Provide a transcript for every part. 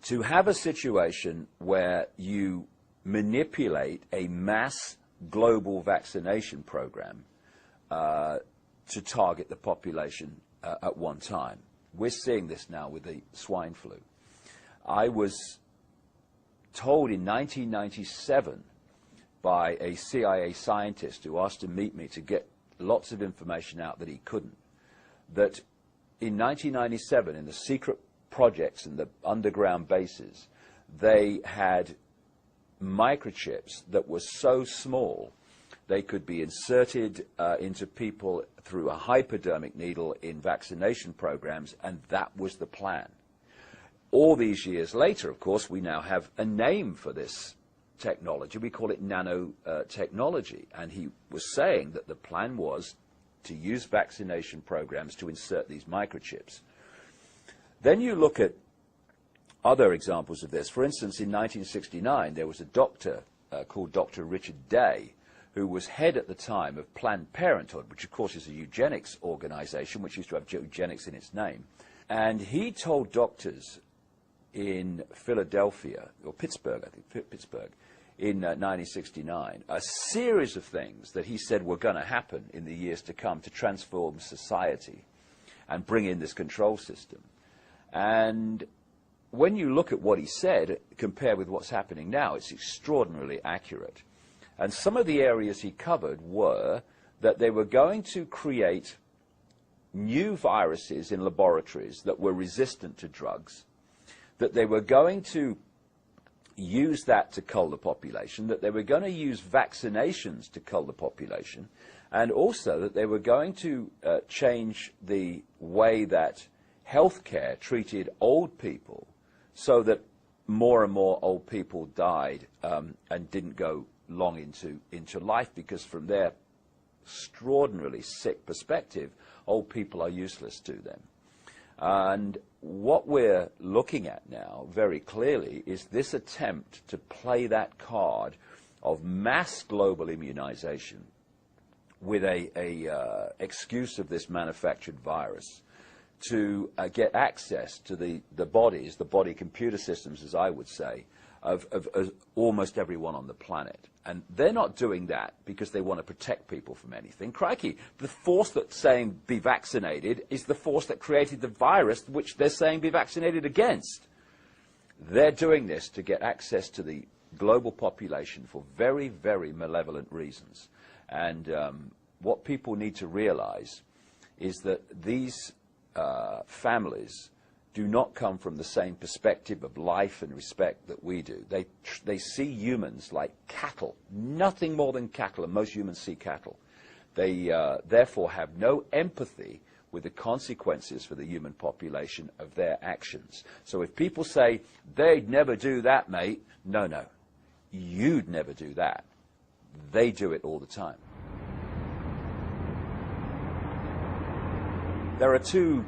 to have a situation where you manipulate a mass global vaccination program to target the population at one time. We're seeing this now with the swine flu. I was told in 1997 by a CIA scientist who asked to meet me to get lots of information out that he couldn't, that in 1997 in the secret projects and the underground bases, they had microchips that were so small they could be inserted into people through a hypodermic needle in vaccination programs, and that was the plan. All these years later, of course, we now have a name for this technology. We call it nanotechnology. And he was saying that the plan was to use vaccination programs to insert these microchips. Then you look at other examples of this. For instance, in 1969, there was a doctor called Dr. Richard Day, who was head at the time of Planned Parenthood, which of course is a eugenics organization, which used to have eugenics in its name. And he told doctors in Philadelphia, or Pittsburgh, I think, Pittsburgh, in 1969, a series of things that he said were going to happen in the years to come to transform society and bring in this control system. And when you look at what he said, compared with what's happening now, it's extraordinarily accurate. And some of the areas he covered were that they were going to create new viruses in laboratories that were resistant to drugs, that they were going to use that to cull the population, that they were going to use vaccinations to cull the population, and also that they were going to change the way that healthcare treated old people so that more and more old people died and didn't go long into life, because from their extraordinarily sick perspective, old people are useless to them. And what we're looking at now very clearly is this attempt to play that card of mass global immunization with a excuse of this manufactured virus to get access to the bodies, the body computer systems, as I would say, of almost everyone on the planet. And they're not doing that because they want to protect people from anything. Crikey, the force that's saying be vaccinated is the force that created the virus which they're saying be vaccinated against. They're doing this to get access to the global population for very, very malevolent reasons. And what people need to realize is that these families do not come from the same perspective of life and respect that we do. They see humans like cattle, nothing more than cattle, and most humans see cattle. They therefore have no empathy with the consequences for the human population of their actions. So if people say, they'd never do that, mate, no, no, you'd never do that. They do it all the time. There are two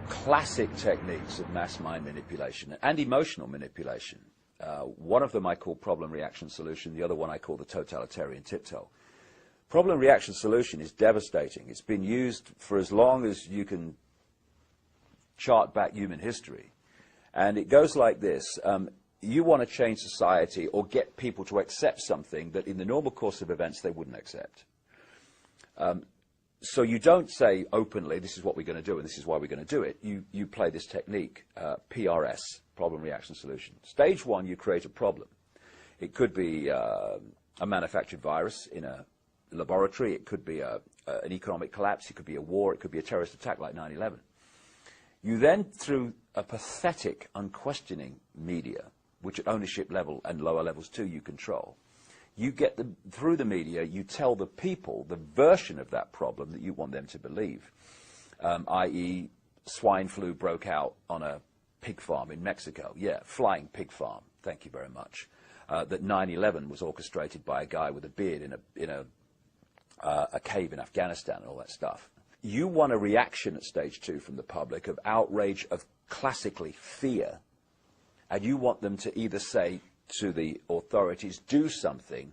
classic techniques of mass mind manipulation and emotional manipulation. One of them I call problem, reaction, solution. The other one I call the totalitarian tiptoe. Problem, reaction, solution is devastating. It's been used for as long as you can chart back human history. And it goes like this. You want to change society or get people to accept something that in the normal course of events they wouldn't accept. So you don't say openly, this is what we're going to do and this is why we're going to do it. You play this technique, PRS, problem, reaction, solution. Stage one, you create a problem. It could be a manufactured virus in a laboratory. It could be an economic collapse. It could be a war. It could be a terrorist attack like 9/11. You then, through a pathetic, unquestioning media, which at ownership level and lower levels too you control, you get through the media, you tell the people the version of that problem that you want them to believe, i.e. swine flu broke out on a pig farm in Mexico. Yeah, flying pig farm. Thank you very much. That 9/11 was orchestrated by a guy with a beard in a cave in Afghanistan and all that stuff. You want a reaction at stage two from the public of outrage, of classically fear, and you want them to either say to the authorities, do something,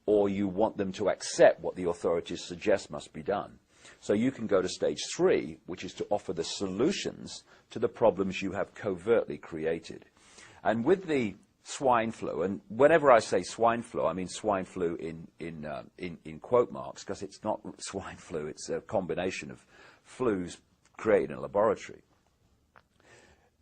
or you want them to accept what the authorities suggest must be done. So you can go to stage 3, which is to offer the solutions to the problems you have covertly created. And with the swine flu, and whenever I say swine flu, I mean swine flu in quote marks, because it's not swine flu, it's a combination of flus created in a laboratory.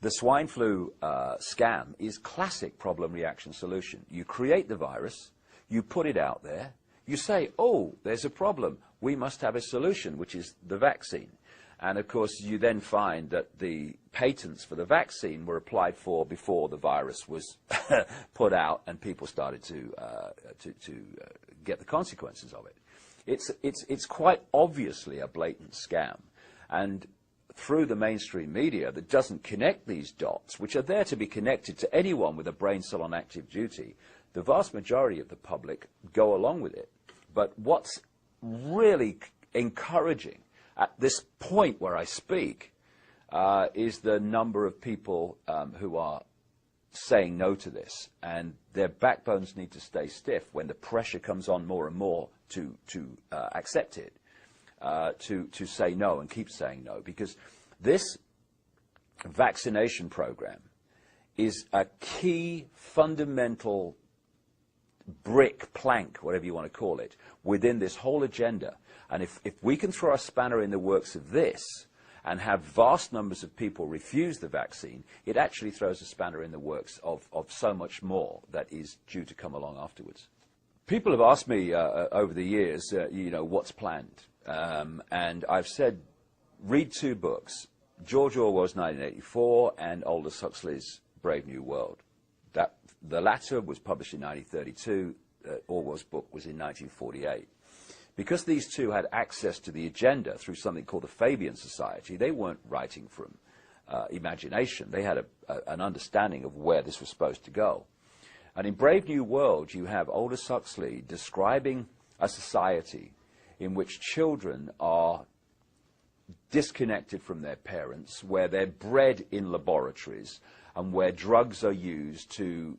The swine flu scam is classic problem reaction solution. You create the virus, you put it out there, you say, oh, there's a problem, we must have a solution, which is the vaccine. And of course, you then find that the patents for the vaccine were applied for before the virus was put out, and people started to get the consequences of it. It's quite obviously a blatant scam, and through the mainstream media that doesn't connect these dots, which are there to be connected to anyone with a brain cell on active duty, the vast majority of the public go along with it. But what's really encouraging at this point where I speak is the number of people who are saying no to this, and their backbones need to stay stiff when the pressure comes on more and more to accept it, to say no and keep saying no, because this vaccination program is a key fundamental brick, plank, whatever you want to call it, within this whole agenda. And if we can throw a spanner in the works of this and have vast numbers of people refuse the vaccine, it actually throws a spanner in the works of so much more that is due to come along afterwards. People have asked me over the years, you know, what's planned? And I've said, read 2 books, George Orwell's 1984 and Aldous Huxley's Brave New World. The latter was published in 1932, Orwell's book was in 1948. Because these two had access to the agenda through something called the Fabian Society, they weren't writing from imagination. They had an understanding of where this was supposed to go. And in Brave New World, you have Aldous Huxley describing a society in which children are disconnected from their parents, where they're bred in laboratories, and where drugs are used to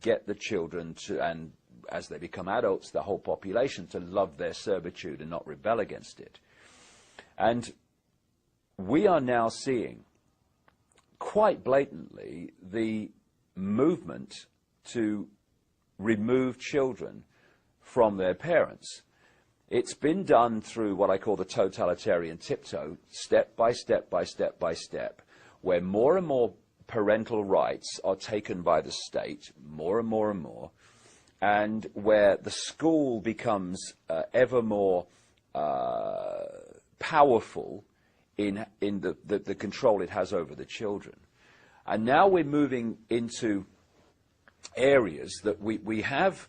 get the children to, and as they become adults, the whole population, to love their servitude and not rebel against it. And we are now seeing quite blatantly the movement to remove children from their parents. It's been done through what I call the totalitarian tiptoe, step by step by step by step, where more and more parental rights are taken by the state, more and more and more, and where the school becomes ever more powerful in the control it has over the children. And now we're moving into areas that we have,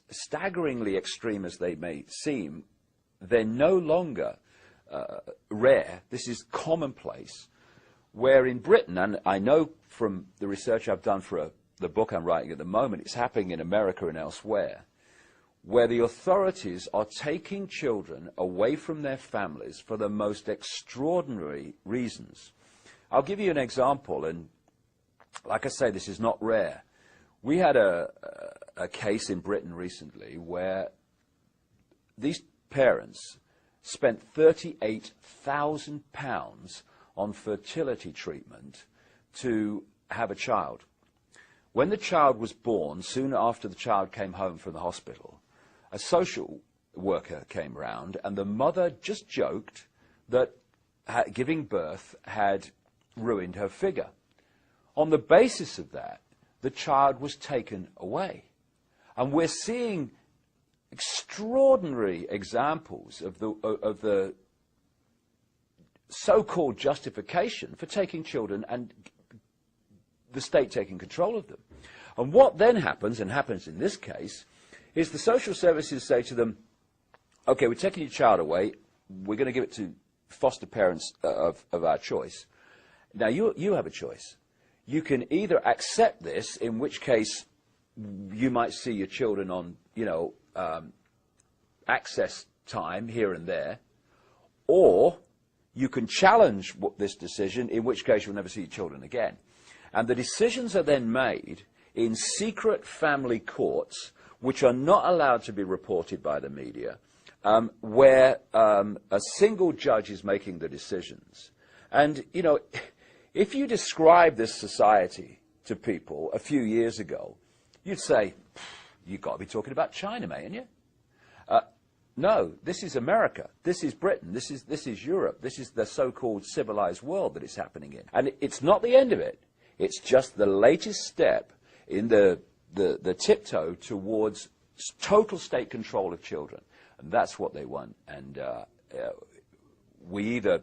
staggeringly extreme as they may seem, they're no longer rare. This is commonplace. Where in Britain, and I know from the research I've done for the book I'm writing at the moment, it's happening in America and elsewhere, where the authorities are taking children away from their families for the most extraordinary reasons. I'll give you an example, and like I say, this is not rare. We had a case in Britain recently where these parents spent £38,000 on fertility treatment to have a child. When the child was born, soon after the child came home from the hospital, a social worker came round, and the mother just joked that giving birth had ruined her figure. On the basis of that, the child was taken away. And we're seeing extraordinary examples of the so-called justification for taking children and the state taking control of them. And what then happens, and happens in this case, is the social services say to them, okay, we're taking your child away, we're going to give it to foster parents of our choice. Now, you have a choice. You can either accept this, in which case you might see your children on, you know, access time here and there, or you can challenge this decision, in which case you'll never see your children again. And the decisions are then made in secret family courts, which are not allowed to be reported by the media, where a single judge is making the decisions. And, you know, if you describe this society to people a few years ago, you'd say, you've got to be talking about China, mate, ain't you? No, this is America, this is Britain, this is Europe, this is the so-called civilized world that it's happening in. And it's not the end of it, it's just the latest step in the tiptoe towards total state control of children. And that's what they want. And we either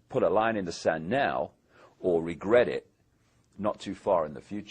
put a line in the sand now or regret it not too far in the future.